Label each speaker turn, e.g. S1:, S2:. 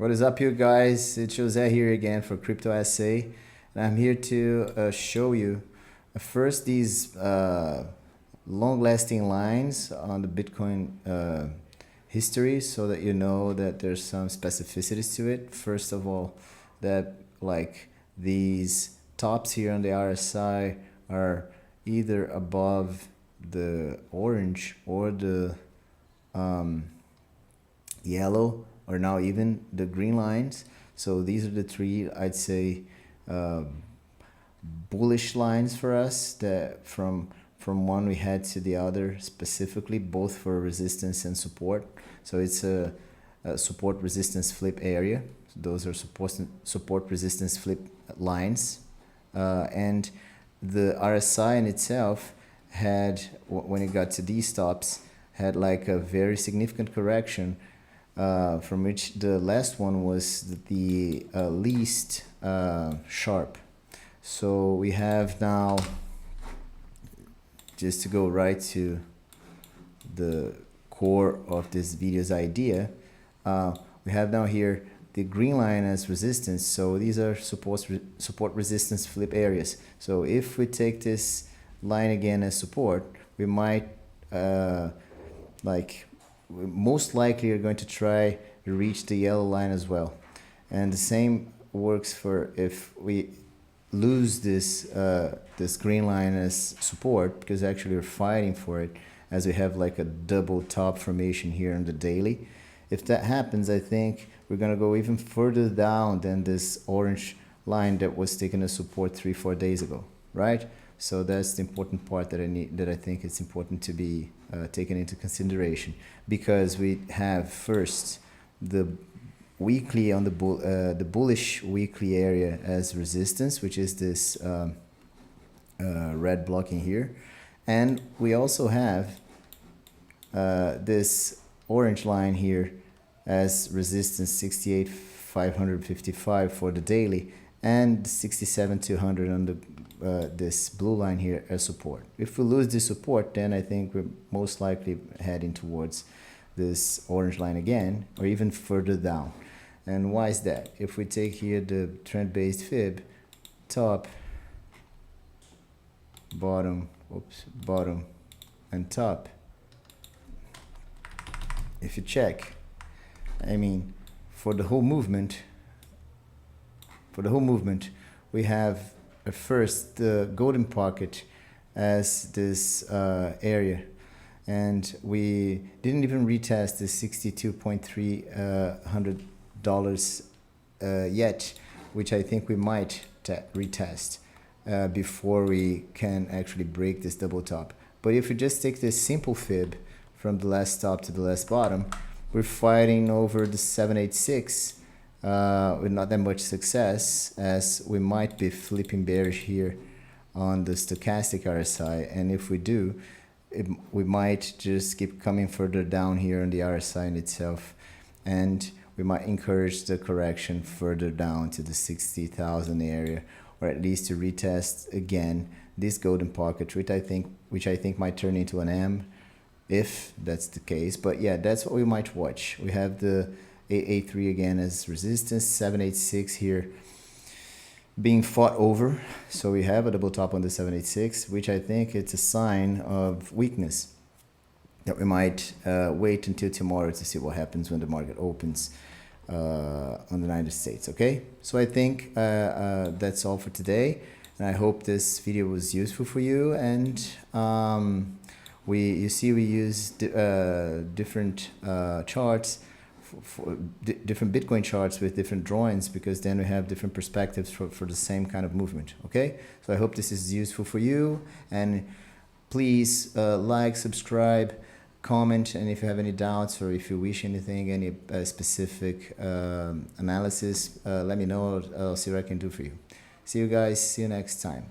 S1: What is up, you guys? It's Jose here again for Crypto SA, and I'm here to show you first these long-lasting lines on the Bitcoin history, so that you know that there's some specificities to it. First of all, that like these tops here on the RSI are either above the orange or the yellow, or now even the green lines. So these are the three, I'd say, bullish lines for us, that from one we head to the other, specifically both for resistance and support. So it's a support resistance flip area. So those are support resistance flip lines, and the RSI in itself had, when it got to these stops, had like a very significant correction, from which the last one was the least sharp. So we have now, just to go right to the core of this video's idea, we have now here the green line as resistance. So these are support resistance flip areas. So if we take this line again as support, we might most likely are going to try to reach the yellow line as well. And the same works for if we lose this this green line as support, because actually we're fighting for it, as we have like a double top formation here in the daily. If that happens, I think we're gonna go even further down than this orange line that was taken as support 3-4 days ago, right? So that's the important part that I think it's important to be taken into consideration, because we have first the weekly on the bullish weekly area as resistance, which is this red blocking here, and we also have this orange line here as resistance, 68,555 for the daily, and 67,200 on the this blue line here as support. If we lose this support, then I think we're most likely heading towards this orange line again, or even further down. And why is that? If we take here the trend-based fib, top, bottom, bottom, and top, if you check, I mean, for the whole movement, we have first the golden pocket as this area, and we didn't even retest the $62,300 yet, which I think we might retest before we can actually break this double top. But if we just take this simple fib from the last top to the last bottom, we're fighting over the 786 with not that much success, as we might be flipping bearish here on the stochastic RSI. And if we do, we might just keep coming further down here on the RSI in itself, and we might encourage the correction further down to the 60,000 area, or at least to retest again this golden pocket, which I think might turn into an M, if that's the case. But yeah, that's what we might watch. We have the 883 again as resistance, 786 here being fought over. So we have a double top on the 786, which I think it's a sign of weakness, that we might wait until tomorrow to see what happens when the market opens on the United States. Okay, so I think that's all for today, and I hope this video was useful for you. And we use different charts, for different Bitcoin charts with different drawings, because then we have different perspectives for the same kind of movement. Okay, so I hope this is useful for you, and please like, subscribe, comment, and if you have any doubts, or if you wish anything, any specific analysis, let me know. I'll see what I can do for you. See you guys, see you next time.